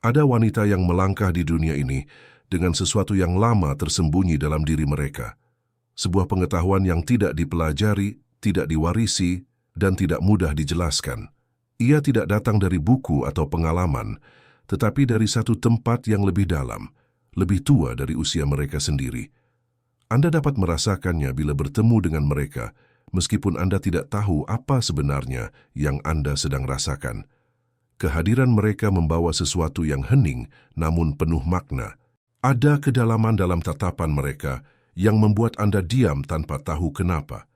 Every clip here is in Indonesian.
Ada wanita yang melangkah di dunia ini dengan sesuatu yang lama tersembunyi dalam diri mereka. Sebuah pengetahuan yang tidak dipelajari, tidak diwarisi, dan tidak mudah dijelaskan. Ia tidak datang dari buku atau pengalaman, tetapi dari satu tempat yang lebih dalam, lebih tua dari usia mereka sendiri. Anda dapat merasakannya bila bertemu dengan mereka, meskipun Anda tidak tahu apa sebenarnya yang Anda sedang rasakan. Kehadiran mereka membawa sesuatu yang hening namun penuh makna. Ada kedalaman dalam tatapan mereka yang membuat Anda diam tanpa tahu kenapa.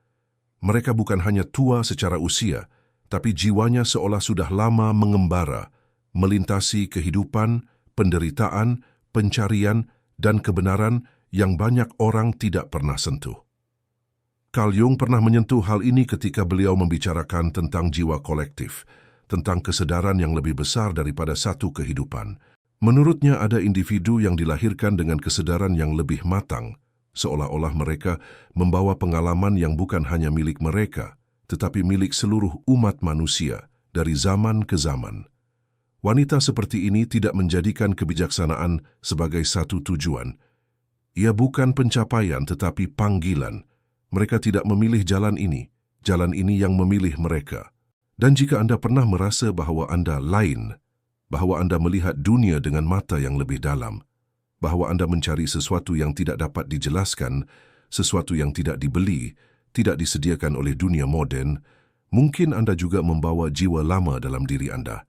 Mereka bukan hanya tua secara usia, tapi jiwanya seolah sudah lama mengembara, melintasi kehidupan, penderitaan, pencarian, dan kebenaran yang banyak orang tidak pernah sentuh. Carl Jung pernah menyentuh hal ini ketika beliau membicarakan tentang jiwa kolektif, tentang kesadaran yang lebih besar daripada satu kehidupan. Menurutnya ada individu yang dilahirkan dengan kesadaran yang lebih matang, seolah-olah mereka membawa pengalaman yang bukan hanya milik mereka, tetapi milik seluruh umat manusia dari zaman ke zaman. Wanita seperti ini tidak menjadikan kebijaksanaan sebagai satu tujuan. Ia bukan pencapaian tetapi panggilan. Mereka tidak memilih jalan ini yang memilih mereka. Dan jika Anda pernah merasa bahwa Anda lain, bahwa Anda melihat dunia dengan mata yang lebih dalam, bahwa Anda mencari sesuatu yang tidak dapat dijelaskan, sesuatu yang tidak dibeli, tidak disediakan oleh dunia moden, mungkin Anda juga membawa jiwa lama dalam diri Anda.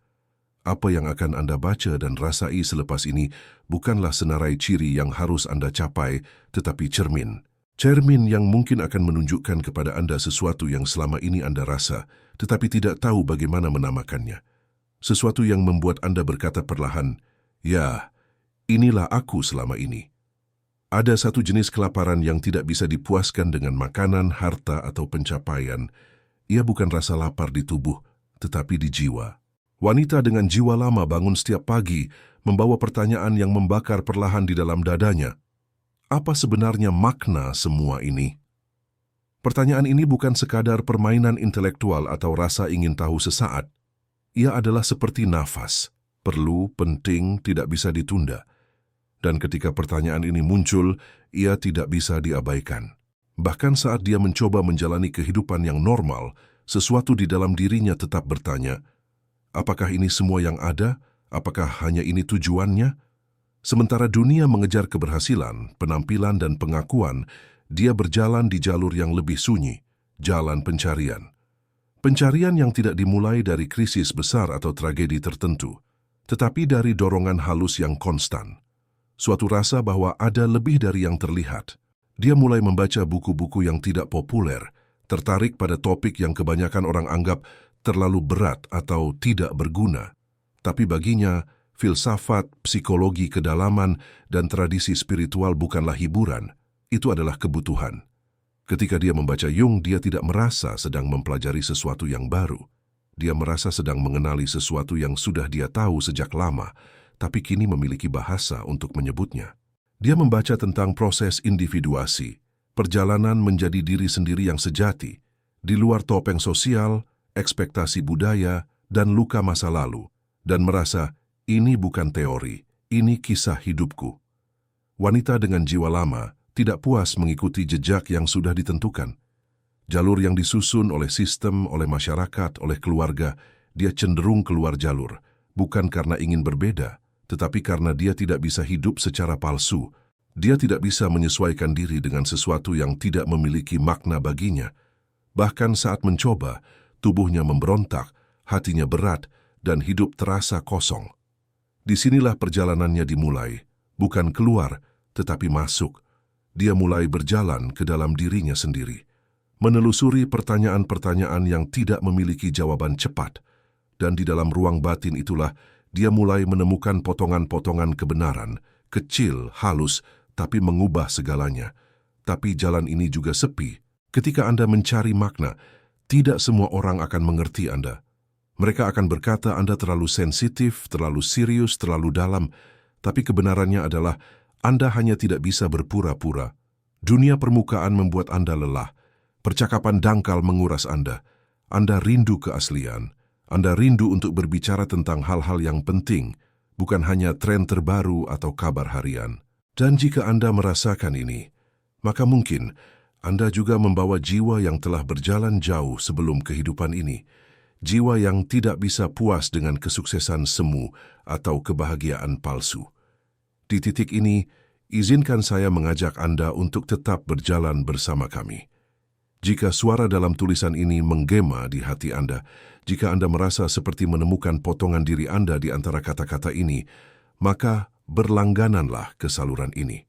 Apa yang akan Anda baca dan rasai selepas ini bukanlah senarai ciri yang harus Anda capai, tetapi cermin. Cermin yang mungkin akan menunjukkan kepada Anda sesuatu yang selama ini Anda rasa, tetapi tidak tahu bagaimana menamakannya. Sesuatu yang membuat Anda berkata perlahan, "Ya, inilah aku selama ini." Ada satu jenis kelaparan yang tidak bisa dipuaskan dengan makanan, harta, atau pencapaian. Ia bukan rasa lapar di tubuh, tetapi di jiwa. Wanita dengan jiwa lama bangun setiap pagi, membawa pertanyaan yang membakar perlahan di dalam dadanya. Apa sebenarnya makna semua ini? Pertanyaan ini bukan sekadar permainan intelektual atau rasa ingin tahu sesaat. Ia adalah seperti nafas, perlu, penting, tidak bisa ditunda. Dan ketika pertanyaan ini muncul, ia tidak bisa diabaikan. Bahkan saat dia mencoba menjalani kehidupan yang normal, sesuatu di dalam dirinya tetap bertanya, apakah ini semua yang ada? Apakah hanya ini tujuannya? Sementara dunia mengejar keberhasilan, penampilan, dan pengakuan, dia berjalan di jalur yang lebih sunyi, jalan pencarian. Pencarian yang tidak dimulai dari krisis besar atau tragedi tertentu, tetapi dari dorongan halus yang konstan. Suatu rasa bahwa ada lebih dari yang terlihat. Dia mulai membaca buku-buku yang tidak populer, tertarik pada topik yang kebanyakan orang anggap terlalu berat atau tidak berguna. Tapi baginya, filsafat, psikologi kedalaman, dan tradisi spiritual bukanlah hiburan, itu adalah kebutuhan. Ketika dia membaca Jung, dia tidak merasa sedang mempelajari sesuatu yang baru. Dia merasa sedang mengenali sesuatu yang sudah dia tahu sejak lama, tapi kini memiliki bahasa untuk menyebutnya. Dia membaca tentang proses individuasi, perjalanan menjadi diri sendiri yang sejati, di luar topeng sosial, ekspektasi budaya, dan luka masa lalu, dan merasa, ini bukan teori, ini kisah hidupku. Wanita dengan jiwa lama tidak puas mengikuti jejak yang sudah ditentukan. Jalur yang disusun oleh sistem, oleh masyarakat, oleh keluarga, dia cenderung keluar jalur, bukan karena ingin berbeda, tetapi karena dia tidak bisa hidup secara palsu. Dia tidak bisa menyesuaikan diri dengan sesuatu yang tidak memiliki makna baginya. Bahkan saat mencoba, tubuhnya memberontak, hatinya berat, dan hidup terasa kosong. Disinilah perjalanannya dimulai, bukan keluar, tetapi masuk. Dia mulai berjalan ke dalam dirinya sendiri, menelusuri pertanyaan-pertanyaan yang tidak memiliki jawaban cepat, dan di dalam ruang batin itulah dia mulai menemukan potongan-potongan kebenaran, kecil, halus, tapi mengubah segalanya. Tapi jalan ini juga sepi. Ketika Anda mencari makna, tidak semua orang akan mengerti Anda. Mereka akan berkata Anda terlalu sensitif, terlalu serius, terlalu dalam, tapi kebenarannya adalah Anda hanya tidak bisa berpura-pura. Dunia permukaan membuat Anda lelah. Percakapan dangkal menguras Anda. Anda rindu keaslian. Anda rindu untuk berbicara tentang hal-hal yang penting, bukan hanya tren terbaru atau kabar harian. Dan jika Anda merasakan ini, maka mungkin Anda juga membawa jiwa yang telah berjalan jauh sebelum kehidupan ini, jiwa yang tidak bisa puas dengan kesuksesan semu atau kebahagiaan palsu. Di titik ini, izinkan saya mengajak Anda untuk tetap berjalan bersama kami. Jika suara dalam tulisan ini menggema di hati Anda, jika Anda merasa seperti menemukan potongan diri Anda di antara kata-kata ini, maka berlanggananlah ke saluran ini.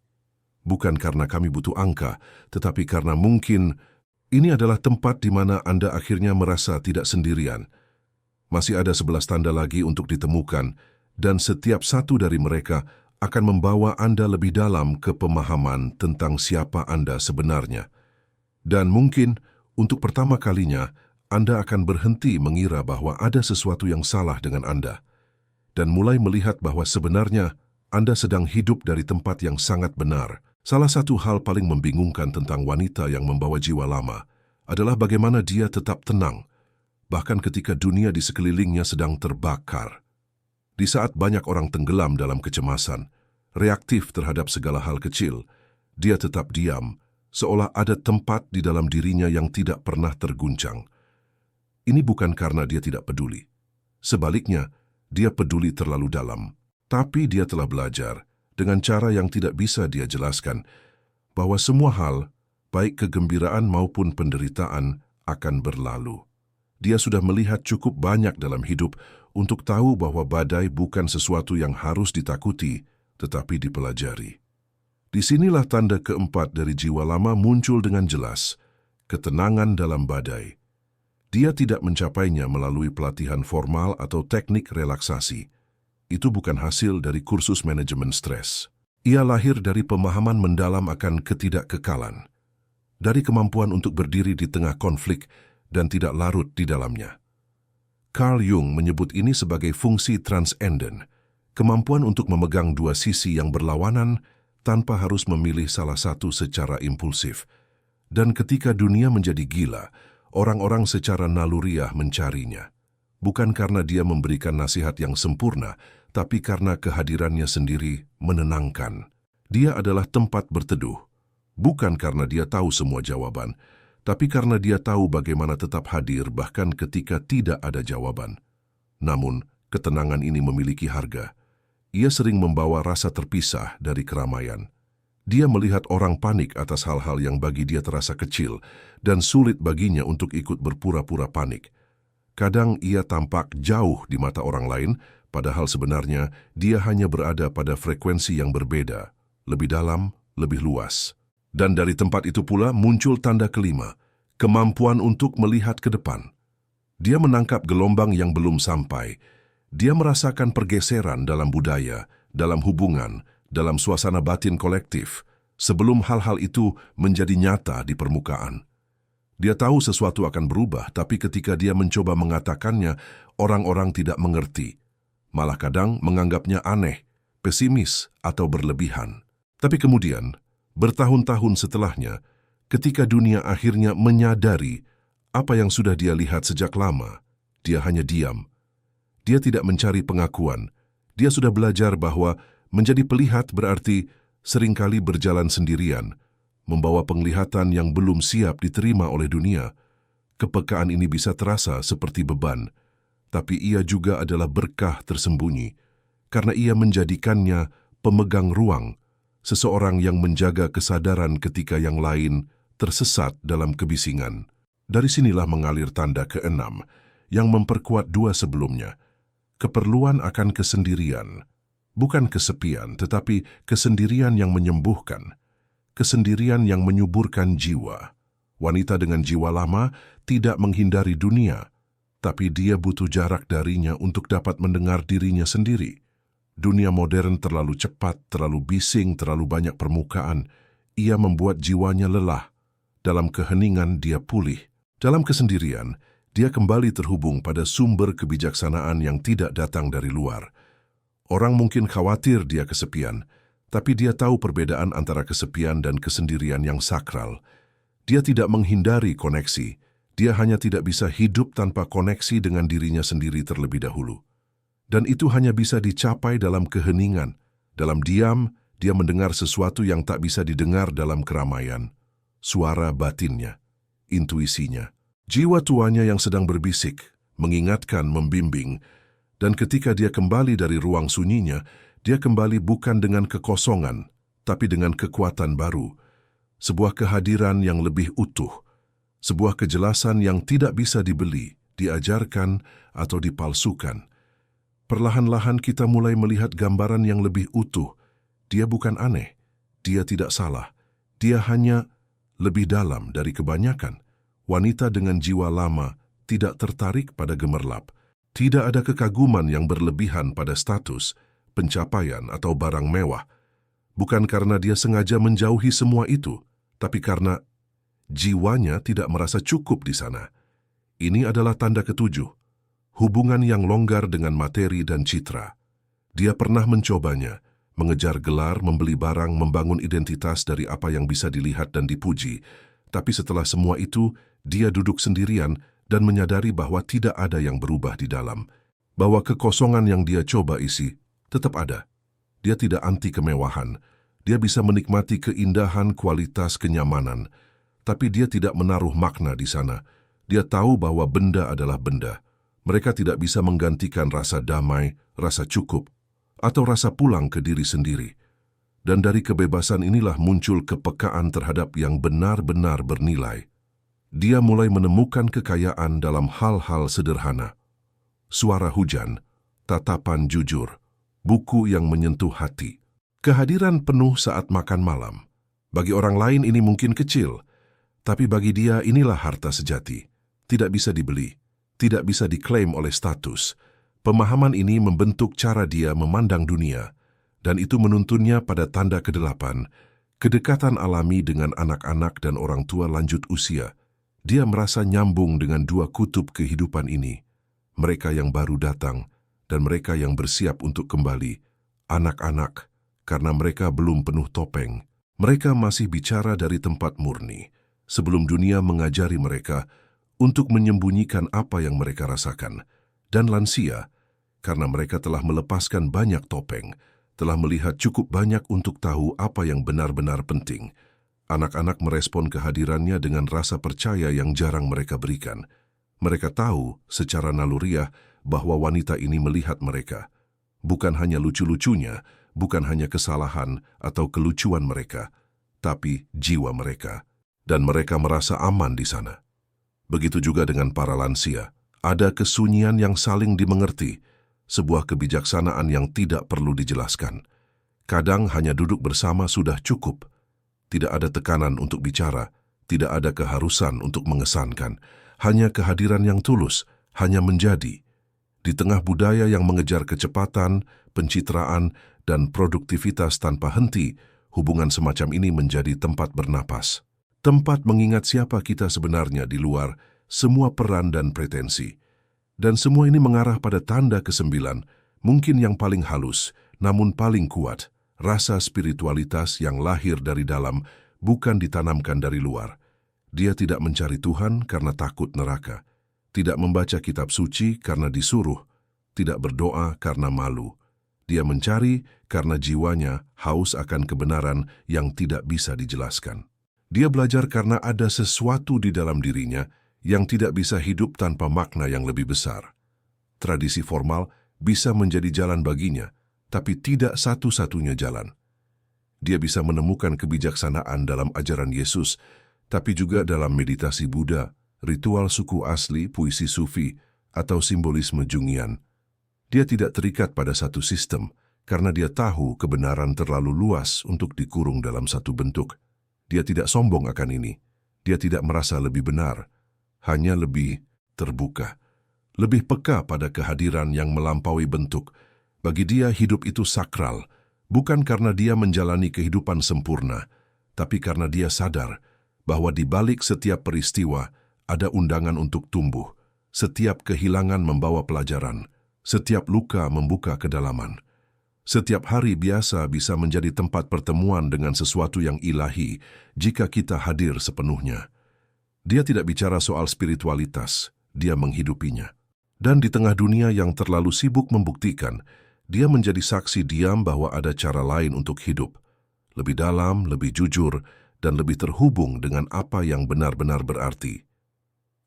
Bukan karena kami butuh angka, tetapi karena mungkin ini adalah tempat di mana Anda akhirnya merasa tidak sendirian. Masih ada 11 tanda lagi untuk ditemukan, dan setiap satu dari mereka akan membawa Anda lebih dalam ke pemahaman tentang siapa Anda sebenarnya. Dan mungkin, untuk pertama kalinya, Anda akan berhenti mengira bahwa ada sesuatu yang salah dengan Anda, dan mulai melihat bahwa sebenarnya Anda sedang hidup dari tempat yang sangat benar. Salah satu hal paling membingungkan tentang wanita yang membawa jiwa lama adalah bagaimana dia tetap tenang, bahkan ketika dunia di sekelilingnya sedang terbakar. Di saat banyak orang tenggelam dalam kecemasan, reaktif terhadap segala hal kecil, dia tetap diam, seolah ada tempat di dalam dirinya yang tidak pernah terguncang. Ini bukan karena dia tidak peduli. Sebaliknya, dia peduli terlalu dalam. Tapi dia telah belajar, dengan cara yang tidak bisa dia jelaskan, bahwa semua hal, baik kegembiraan maupun penderitaan, akan berlalu. Dia sudah melihat cukup banyak dalam hidup untuk tahu bahwa badai bukan sesuatu yang harus ditakuti, tetapi dipelajari. Disinilah tanda keempat dari jiwa lama muncul dengan jelas, ketenangan dalam badai. Dia tidak mencapainya melalui pelatihan formal atau teknik relaksasi. Itu bukan hasil dari kursus manajemen stres. Ia lahir dari pemahaman mendalam akan ketidakkekalan, dari kemampuan untuk berdiri di tengah konflik dan tidak larut di dalamnya. Carl Jung menyebut ini sebagai fungsi transenden, kemampuan untuk memegang dua sisi yang berlawanan tanpa harus memilih salah satu secara impulsif. Dan ketika dunia menjadi gila, orang-orang secara naluriah mencarinya. Bukan karena dia memberikan nasihat yang sempurna, tapi karena kehadirannya sendiri menenangkan. Dia adalah tempat berteduh, bukan karena dia tahu semua jawaban, tapi karena dia tahu bagaimana tetap hadir bahkan ketika tidak ada jawaban. Namun, ketenangan ini memiliki harga. Ia sering membawa rasa terpisah dari keramaian. Dia melihat orang panik atas hal-hal yang bagi dia terasa kecil dan sulit baginya untuk ikut berpura-pura panik. Kadang ia tampak jauh di mata orang lain, padahal sebenarnya dia hanya berada pada frekuensi yang berbeda, lebih dalam, lebih luas. Dan dari tempat itu pula muncul tanda kelima, kemampuan untuk melihat ke depan. Dia menangkap gelombang yang belum sampai. Dia merasakan pergeseran dalam budaya, dalam hubungan, dalam suasana batin kolektif, sebelum hal-hal itu menjadi nyata di permukaan. Dia tahu sesuatu akan berubah, tapi ketika dia mencoba mengatakannya, orang-orang tidak mengerti. Malah kadang menganggapnya aneh, pesimis, atau berlebihan. Tapi kemudian, bertahun-tahun setelahnya, ketika dunia akhirnya menyadari apa yang sudah dia lihat sejak lama, dia hanya diam. Dia tidak mencari pengakuan. Dia sudah belajar bahwa menjadi pelihat berarti seringkali berjalan sendirian, membawa penglihatan yang belum siap diterima oleh dunia. Kepekaan ini bisa terasa seperti beban, tapi ia juga adalah berkah tersembunyi, karena ia menjadikannya pemegang ruang, seseorang yang menjaga kesadaran ketika yang lain tersesat dalam kebisingan. Dari sinilah mengalir tanda keenam, yang memperkuat dua sebelumnya. Keperluan akan kesendirian, bukan kesepian, tetapi kesendirian yang menyembuhkan, kesendirian yang menyuburkan jiwa. Wanita dengan jiwa lama tidak menghindari dunia, tapi dia butuh jarak darinya untuk dapat mendengar dirinya sendiri. Dunia modern terlalu cepat, terlalu bising, terlalu banyak permukaan. Ia membuat jiwanya lelah. Dalam keheningan dia pulih. Dalam kesendirian, dia kembali terhubung pada sumber kebijaksanaan yang tidak datang dari luar. Orang mungkin khawatir dia kesepian, tapi dia tahu perbedaan antara kesepian dan kesendirian yang sakral. Dia tidak menghindari koneksi, dia hanya tidak bisa hidup tanpa koneksi dengan dirinya sendiri terlebih dahulu. Dan itu hanya bisa dicapai dalam keheningan. Dalam diam, dia mendengar sesuatu yang tak bisa didengar dalam keramaian. Suara batinnya, intuisinya. Jiwa tuanya yang sedang berbisik, mengingatkan, membimbing. Dan ketika dia kembali dari ruang sunyinya, dia kembali bukan dengan kekosongan, tapi dengan kekuatan baru. Sebuah kehadiran yang lebih utuh. Sebuah kejelasan yang tidak bisa dibeli, diajarkan, atau dipalsukan. Perlahan-lahan kita mulai melihat gambaran yang lebih utuh. Dia bukan aneh, dia tidak salah. Dia hanya lebih dalam dari kebanyakan. Wanita dengan jiwa lama tidak tertarik pada gemerlap. Tidak ada kekaguman yang berlebihan pada status, pencapaian, atau barang mewah. Bukan karena dia sengaja menjauhi semua itu, tapi karena jiwanya tidak merasa cukup di sana. Ini adalah tanda ketujuh. Hubungan yang longgar dengan materi dan citra. Dia pernah mencobanya, mengejar gelar, membeli barang, membangun identitas dari apa yang bisa dilihat dan dipuji. Tapi setelah semua itu, dia duduk sendirian dan menyadari bahwa tidak ada yang berubah di dalam. Bahwa kekosongan yang dia coba isi tetap ada. Dia tidak anti kemewahan. Dia bisa menikmati keindahan, kualitas, kenyamanan. Tapi dia tidak menaruh makna di sana. Dia tahu bahwa benda adalah benda. Mereka tidak bisa menggantikan rasa damai, rasa cukup, atau rasa pulang ke diri sendiri. Dan dari kebebasan inilah muncul kepekaan terhadap yang benar-benar bernilai. Dia mulai menemukan kekayaan dalam hal-hal sederhana. Suara hujan, tatapan jujur, buku yang menyentuh hati. Kehadiran penuh saat makan malam. Bagi orang lain ini mungkin kecil, tapi bagi dia inilah harta sejati. Tidak bisa dibeli. Tidak bisa diklaim oleh status. Pemahaman ini membentuk cara dia memandang dunia, dan itu menuntunnya pada tanda ke-8, kedekatan alami dengan anak-anak dan orang tua lanjut usia. Dia merasa nyambung dengan dua kutub kehidupan ini, mereka yang baru datang dan mereka yang bersiap untuk kembali. Anak-anak, karena mereka belum penuh topeng. Mereka masih bicara dari tempat murni, sebelum dunia mengajari mereka untuk menyembunyikan apa yang mereka rasakan. Dan lansia, karena mereka telah melepaskan banyak topeng, telah melihat cukup banyak untuk tahu apa yang benar-benar penting. Anak-anak merespon kehadirannya dengan rasa percaya yang jarang mereka berikan. Mereka tahu secara naluriah bahwa wanita ini melihat mereka. Bukan hanya lucu-lucunya, bukan hanya kesalahan atau kelucuan mereka, tapi jiwa mereka. Dan mereka merasa aman di sana. Begitu juga dengan para lansia. Ada kesunyian yang saling dimengerti, sebuah kebijaksanaan yang tidak perlu dijelaskan. Kadang hanya duduk bersama sudah cukup. Tidak ada tekanan untuk bicara, tidak ada keharusan untuk mengesankan. Hanya kehadiran yang tulus, hanya menjadi. Di tengah budaya yang mengejar kecepatan, pencitraan, dan produktivitas tanpa henti, hubungan semacam ini menjadi tempat bernapas. Tempat mengingat siapa kita sebenarnya di luar semua peran dan pretensi. Dan semua ini mengarah pada tanda ke-9, mungkin yang paling halus, namun paling kuat, rasa spiritualitas yang lahir dari dalam, bukan ditanamkan dari luar. Dia tidak mencari Tuhan karena takut neraka, tidak membaca kitab suci karena disuruh, tidak berdoa karena malu. Dia mencari karena jiwanya haus akan kebenaran yang tidak bisa dijelaskan. Dia belajar karena ada sesuatu di dalam dirinya yang tidak bisa hidup tanpa makna yang lebih besar. Tradisi formal bisa menjadi jalan baginya, tapi tidak satu-satunya jalan. Dia bisa menemukan kebijaksanaan dalam ajaran Yesus, tapi juga dalam meditasi Buddha, ritual suku asli, puisi sufi, atau simbolisme Jungian. Dia tidak terikat pada satu sistem, karena dia tahu kebenaran terlalu luas untuk dikurung dalam satu bentuk. Dia tidak sombong akan ini. Dia tidak merasa lebih benar, hanya lebih terbuka. Lebih peka pada kehadiran yang melampaui bentuk. Bagi dia hidup itu sakral, bukan karena dia menjalani kehidupan sempurna, tapi karena dia sadar bahwa di balik setiap peristiwa ada undangan untuk tumbuh. Setiap kehilangan membawa pelajaran, setiap luka membuka kedalaman. Setiap hari biasa bisa menjadi tempat pertemuan dengan sesuatu yang ilahi jika kita hadir sepenuhnya. Dia tidak bicara soal spiritualitas, dia menghidupinya. Dan di tengah dunia yang terlalu sibuk membuktikan, dia menjadi saksi diam bahwa ada cara lain untuk hidup. Lebih dalam, lebih jujur, dan lebih terhubung dengan apa yang benar-benar berarti.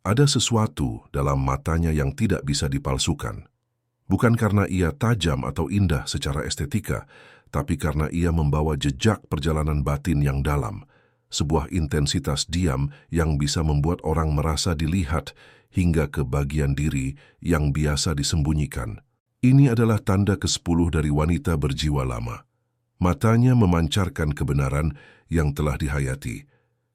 Ada sesuatu dalam matanya yang tidak bisa dipalsukan. Bukan karena ia tajam atau indah secara estetika, tapi karena ia membawa jejak perjalanan batin yang dalam, sebuah intensitas diam yang bisa membuat orang merasa dilihat hingga ke bagian diri yang biasa disembunyikan. Ini adalah tanda ke-10 dari wanita berjiwa lama. Matanya memancarkan kebenaran yang telah dihayati.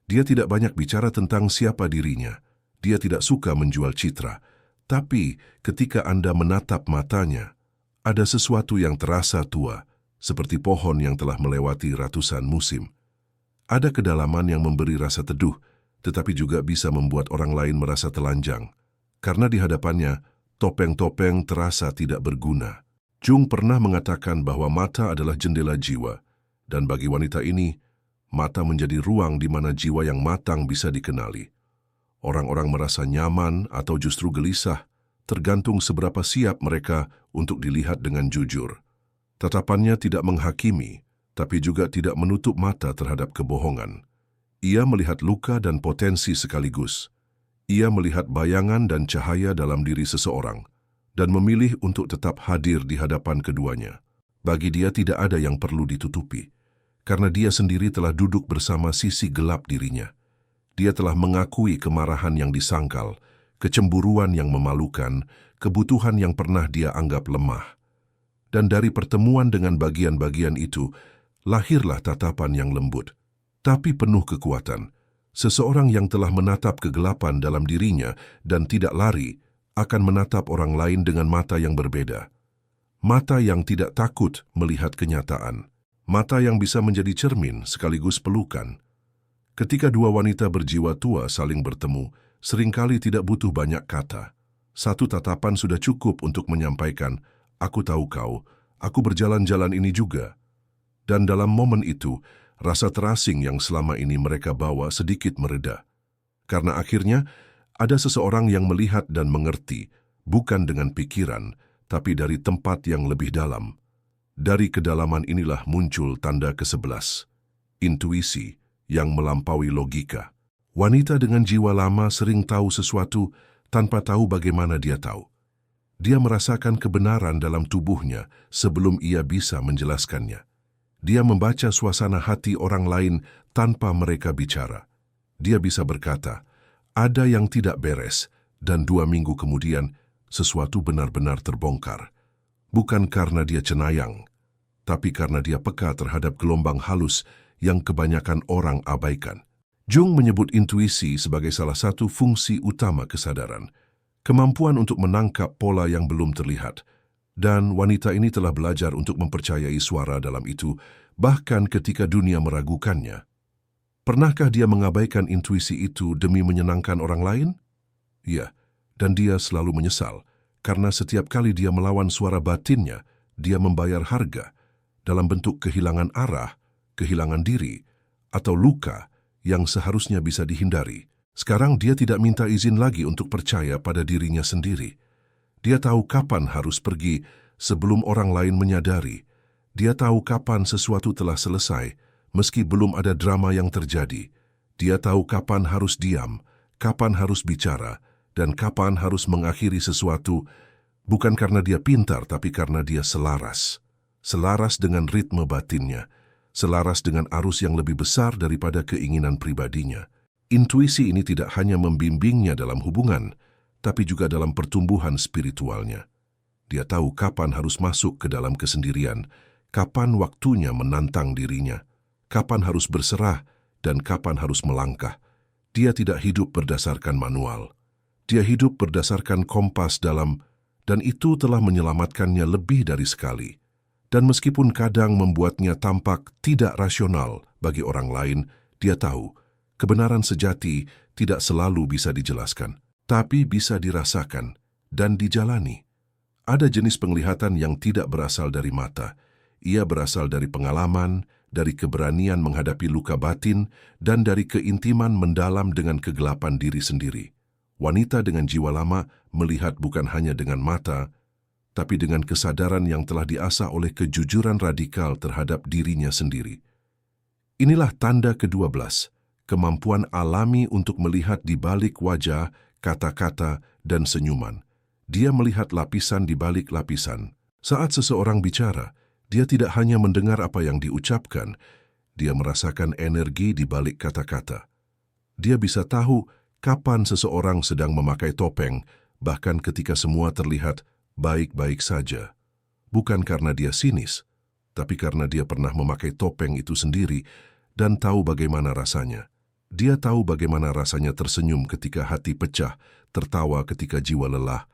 Dia tidak banyak bicara tentang siapa dirinya. Dia tidak suka menjual citra. Tapi ketika Anda menatap matanya, ada sesuatu yang terasa tua, seperti pohon yang telah melewati ratusan musim. Ada kedalaman yang memberi rasa teduh, tetapi juga bisa membuat orang lain merasa telanjang. Karena di hadapannya, topeng-topeng terasa tidak berguna. Jung pernah mengatakan bahwa mata adalah jendela jiwa, dan bagi wanita ini, mata menjadi ruang di mana jiwa yang matang bisa dikenali. Orang-orang merasa nyaman atau justru gelisah, tergantung seberapa siap mereka untuk dilihat dengan jujur. Tatapannya tidak menghakimi, tapi juga tidak menutup mata terhadap kebohongan. Ia melihat luka dan potensi sekaligus. Ia melihat bayangan dan cahaya dalam diri seseorang, dan memilih untuk tetap hadir di hadapan keduanya. Bagi dia tidak ada yang perlu ditutupi, karena dia sendiri telah duduk bersama sisi gelap dirinya. Dia telah mengakui kemarahan yang disangkal, kecemburuan yang memalukan, kebutuhan yang pernah dia anggap lemah. Dan dari pertemuan dengan bagian-bagian itu, lahirlah tatapan yang lembut, tapi penuh kekuatan. Seseorang yang telah menatap kegelapan dalam dirinya dan tidak lari, akan menatap orang lain dengan mata yang berbeda. Mata yang tidak takut melihat kenyataan. Mata yang bisa menjadi cermin sekaligus pelukan. Ketika dua wanita berjiwa tua saling bertemu, seringkali tidak butuh banyak kata. Satu tatapan sudah cukup untuk menyampaikan, "Aku tahu kau, aku berjalan-jalan ini juga." Dan dalam momen itu, rasa terasing yang selama ini mereka bawa sedikit mereda. Karena akhirnya, ada seseorang yang melihat dan mengerti, bukan dengan pikiran, tapi dari tempat yang lebih dalam. Dari kedalaman inilah muncul tanda ke-11, intuisi yang melampaui logika. Wanita dengan jiwa lama sering tahu sesuatu tanpa tahu bagaimana dia tahu. Dia merasakan kebenaran dalam tubuhnya sebelum ia bisa menjelaskannya. Dia membaca suasana hati orang lain tanpa mereka bicara. Dia bisa berkata, ada yang tidak beres, dan 2 minggu kemudian, sesuatu benar-benar terbongkar. Bukan karena dia cenayang, tapi karena dia peka terhadap gelombang halus yang kebanyakan orang abaikan. Jung menyebut intuisi sebagai salah satu fungsi utama kesadaran, kemampuan untuk menangkap pola yang belum terlihat. Dan wanita ini telah belajar untuk mempercayai suara dalam itu, bahkan ketika dunia meragukannya. Pernahkah dia mengabaikan intuisi itu demi menyenangkan orang lain? Ya, dan dia selalu menyesal, karena setiap kali dia melawan suara batinnya, dia membayar harga, dalam bentuk kehilangan arah, kehilangan diri, atau luka yang seharusnya bisa dihindari. Sekarang dia tidak minta izin lagi untuk percaya pada dirinya sendiri. Dia tahu kapan harus pergi sebelum orang lain menyadari. Dia tahu kapan sesuatu telah selesai, meski belum ada drama yang terjadi. Dia tahu kapan harus diam, kapan harus bicara, dan kapan harus mengakhiri sesuatu, bukan karena dia pintar, tapi karena dia selaras. Selaras dengan ritme batinnya, selaras dengan arus yang lebih besar daripada keinginan pribadinya. Intuisi ini tidak hanya membimbingnya dalam hubungan, tapi juga dalam pertumbuhan spiritualnya. Dia tahu kapan harus masuk ke dalam kesendirian, kapan waktunya menantang dirinya, kapan harus berserah, dan kapan harus melangkah. Dia tidak hidup berdasarkan manual. Dia hidup berdasarkan kompas dalam, dan itu telah menyelamatkannya lebih dari sekali. Dan meskipun kadang membuatnya tampak tidak rasional bagi orang lain, dia tahu kebenaran sejati tidak selalu bisa dijelaskan, tapi bisa dirasakan dan dijalani. Ada jenis penglihatan yang tidak berasal dari mata. Ia berasal dari pengalaman, dari keberanian menghadapi luka batin, dan dari keintiman mendalam dengan kegelapan diri sendiri. Wanita dengan jiwa lama melihat bukan hanya dengan mata, tapi dengan kesadaran yang telah diasah oleh kejujuran radikal terhadap dirinya sendiri. Inilah tanda ke-12, kemampuan alami untuk melihat di balik wajah, kata-kata, dan senyuman. Dia melihat lapisan di balik lapisan. Saat seseorang bicara, dia tidak hanya mendengar apa yang diucapkan, dia merasakan energi di balik kata-kata. Dia bisa tahu kapan seseorang sedang memakai topeng, bahkan ketika semua terlihat baik-baik saja. Bukan karena dia sinis, tapi karena dia pernah memakai topeng itu sendiri dan tahu bagaimana rasanya. Dia tahu bagaimana rasanya tersenyum ketika hati pecah, tertawa ketika jiwa lelah,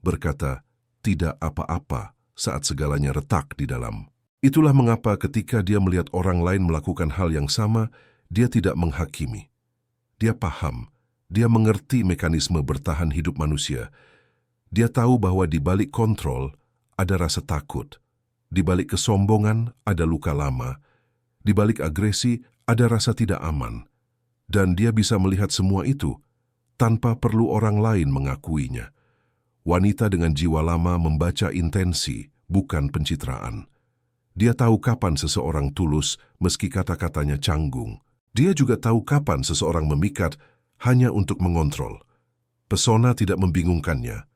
berkata, tidak apa-apa saat segalanya retak di dalam. Itulah mengapa ketika dia melihat orang lain melakukan hal yang sama, dia tidak menghakimi. Dia paham, dia mengerti mekanisme bertahan hidup manusia. Dia tahu bahwa di balik kontrol ada rasa takut, di balik kesombongan ada luka lama, di balik agresi ada rasa tidak aman. Dan dia bisa melihat semua itu tanpa perlu orang lain mengakuinya. Wanita dengan jiwa lama membaca intensi, bukan pencitraan. Dia tahu kapan seseorang tulus meski kata-katanya canggung. Dia juga tahu kapan seseorang memikat hanya untuk mengontrol. Pesona tidak membingungkannya.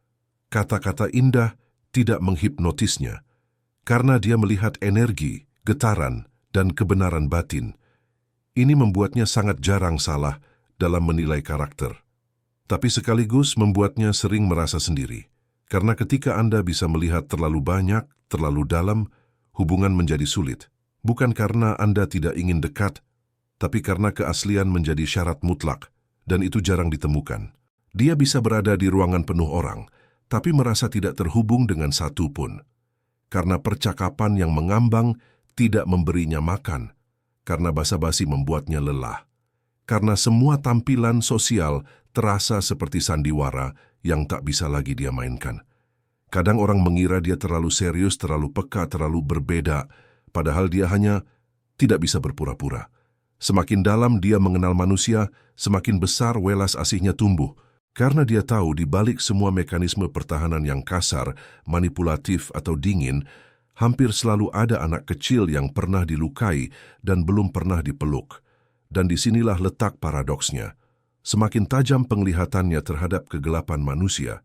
Kata-kata indah tidak menghipnotisnya. Karena dia melihat energi, getaran, dan kebenaran batin. Ini membuatnya sangat jarang salah dalam menilai karakter. Tapi sekaligus membuatnya sering merasa sendiri. Karena ketika Anda bisa melihat terlalu banyak, terlalu dalam, hubungan menjadi sulit. Bukan karena Anda tidak ingin dekat, tapi karena keaslian menjadi syarat mutlak, dan itu jarang ditemukan. Dia bisa berada di ruangan penuh orang, tapi merasa tidak terhubung dengan satu pun. Karena percakapan yang mengambang tidak memberinya makan, karena basa-basi membuatnya lelah. Karena semua tampilan sosial terasa seperti sandiwara yang tak bisa lagi dia mainkan. Kadang orang mengira dia terlalu serius, terlalu peka, terlalu berbeda, padahal dia hanya tidak bisa berpura-pura. Semakin dalam dia mengenal manusia, semakin besar welas asihnya tumbuh, karena dia tahu di balik semua mekanisme pertahanan yang kasar, manipulatif atau dingin, hampir selalu ada anak kecil yang pernah dilukai dan belum pernah dipeluk. Dan disinilah letak paradoksnya. Semakin tajam penglihatannya terhadap kegelapan manusia,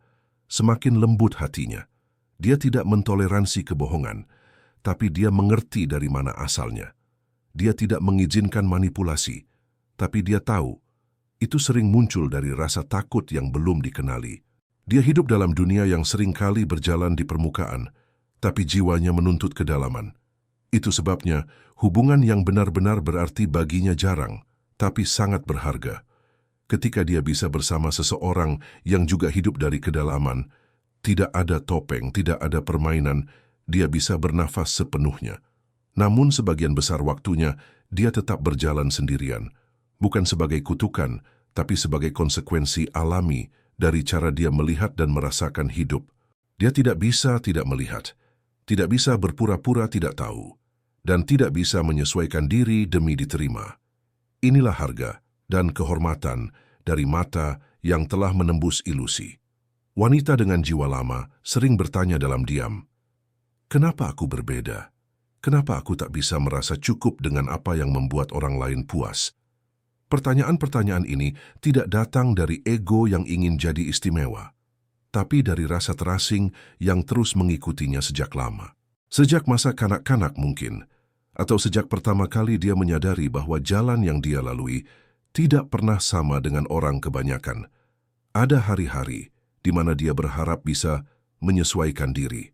semakin lembut hatinya. Dia tidak mentoleransi kebohongan, tapi dia mengerti dari mana asalnya. Dia tidak mengizinkan manipulasi, tapi dia tahu itu sering muncul dari rasa takut yang belum dikenali. Dia hidup dalam dunia yang seringkali berjalan di permukaan, tapi jiwanya menuntut kedalaman. Itu sebabnya hubungan yang benar-benar berarti baginya jarang, tapi sangat berharga. Ketika dia bisa bersama seseorang yang juga hidup dari kedalaman, tidak ada topeng, tidak ada permainan, dia bisa bernafas sepenuhnya. Namun sebagian besar waktunya, dia tetap berjalan sendirian. Bukan sebagai kutukan, tapi sebagai konsekuensi alami dari cara dia melihat dan merasakan hidup. Dia tidak bisa tidak melihat, tidak bisa berpura-pura tidak tahu, dan tidak bisa menyesuaikan diri demi diterima. Inilah harga dan kehormatan dari mata yang telah menembus ilusi. Wanita dengan jiwa lama sering bertanya dalam diam, "Kenapa aku berbeda? Kenapa aku tak bisa merasa cukup dengan apa yang membuat orang lain puas?" Pertanyaan-pertanyaan ini tidak datang dari ego yang ingin jadi istimewa, tapi dari rasa terasing yang terus mengikutinya sejak lama. Sejak masa kanak-kanak mungkin, atau sejak pertama kali dia menyadari bahwa jalan yang dia lalui tidak pernah sama dengan orang kebanyakan. Ada hari-hari di mana dia berharap bisa menyesuaikan diri,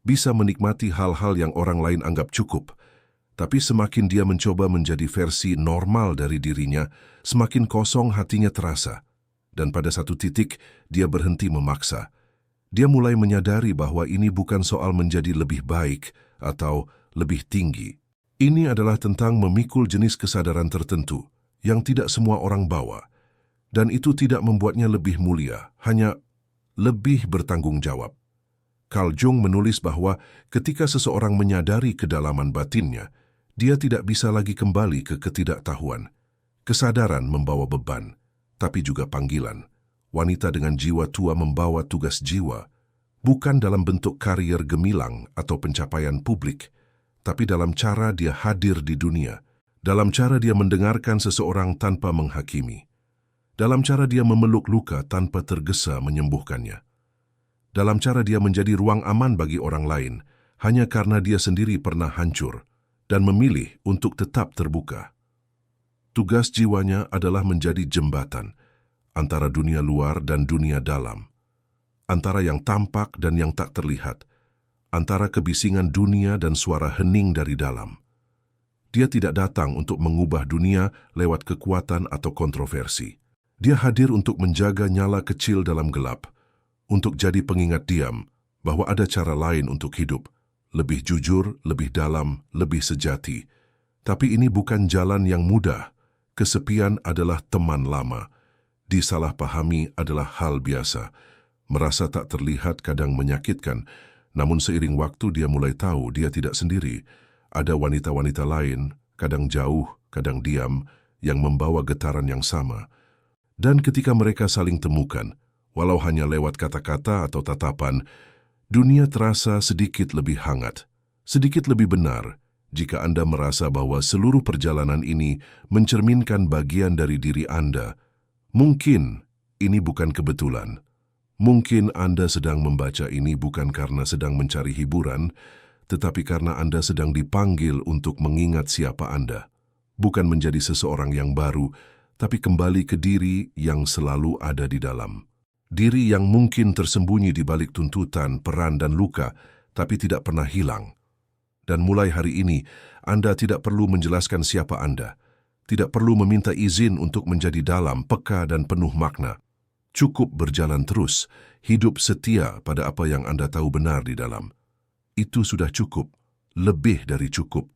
bisa menikmati hal-hal yang orang lain anggap cukup. Tapi semakin dia mencoba menjadi versi normal dari dirinya, semakin kosong hatinya terasa. Dan pada satu titik, dia berhenti memaksa. Dia mulai menyadari bahwa ini bukan soal menjadi lebih baik atau lebih tinggi. Ini adalah tentang memikul jenis kesadaran tertentu yang tidak semua orang bawa. Dan itu tidak membuatnya lebih mulia, hanya lebih bertanggung jawab. Carl Jung menulis bahwa ketika seseorang menyadari kedalaman batinnya, dia tidak bisa lagi kembali ke ketidaktahuan. Kesadaran membawa beban, tapi juga panggilan. wanita dengan jiwa tua membawa tugas jiwa, bukan dalam bentuk karier gemilang atau pencapaian publik, tapi dalam cara dia hadir di dunia, dalam cara dia mendengarkan seseorang tanpa menghakimi, dalam cara dia memeluk luka tanpa tergesa menyembuhkannya, dalam cara dia menjadi ruang aman bagi orang lain, hanya karena dia sendiri pernah hancur dan memilih untuk tetap terbuka. Tugas jiwanya adalah menjadi jembatan antara dunia luar dan dunia dalam, antara yang tampak dan yang tak terlihat, antara kebisingan dunia dan suara hening dari dalam. Dia tidak datang untuk mengubah dunia lewat kekuatan atau kontroversi. Dia hadir untuk menjaga nyala kecil dalam gelap, untuk jadi pengingat diam bahwa ada cara lain untuk hidup, lebih jujur, lebih dalam, lebih sejati. Tapi ini bukan jalan yang mudah. Kesepian adalah teman lama. Disalahpahami adalah hal biasa. Merasa tak terlihat kadang menyakitkan, namun seiring waktu dia mulai tahu dia tidak sendiri. Ada wanita-wanita lain, kadang jauh, kadang diam, yang membawa getaran yang sama. Dan ketika mereka saling temukan, walau hanya lewat kata-kata atau tatapan, dunia terasa sedikit lebih hangat, sedikit lebih benar, jika Anda merasa bahwa seluruh perjalanan ini mencerminkan bagian dari diri Anda. Mungkin ini bukan kebetulan. Mungkin Anda sedang membaca ini bukan karena sedang mencari hiburan, tetapi karena Anda sedang dipanggil untuk mengingat siapa Anda. Bukan menjadi seseorang yang baru, tapi kembali ke diri yang selalu ada di dalam. Diri yang mungkin tersembunyi di balik tuntutan, peran, dan luka, tapi tidak pernah hilang. Dan mulai hari ini, Anda tidak perlu menjelaskan siapa Anda. Tidak perlu meminta izin untuk menjadi dalam, peka, dan penuh makna. Cukup berjalan terus, hidup setia pada apa yang Anda tahu benar di dalam. Itu sudah cukup, lebih dari cukup.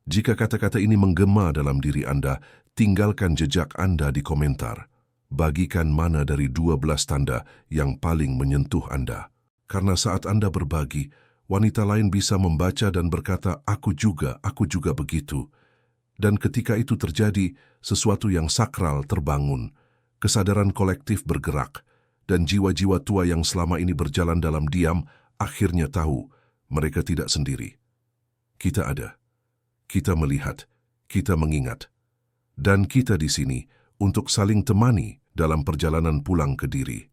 Jika kata-kata ini menggema dalam diri Anda, tinggalkan jejak Anda di komentar. Bagikan mana dari 12 tanda yang paling menyentuh Anda. Karena saat Anda berbagi, wanita lain bisa membaca dan berkata, aku juga begitu. Dan ketika itu terjadi, sesuatu yang sakral terbangun. Kesadaran kolektif bergerak, dan jiwa-jiwa tua yang selama ini berjalan dalam diam akhirnya tahu mereka tidak sendiri. Kita ada, kita melihat, kita mengingat, dan kita di sini untuk saling temani dalam perjalanan pulang ke diri.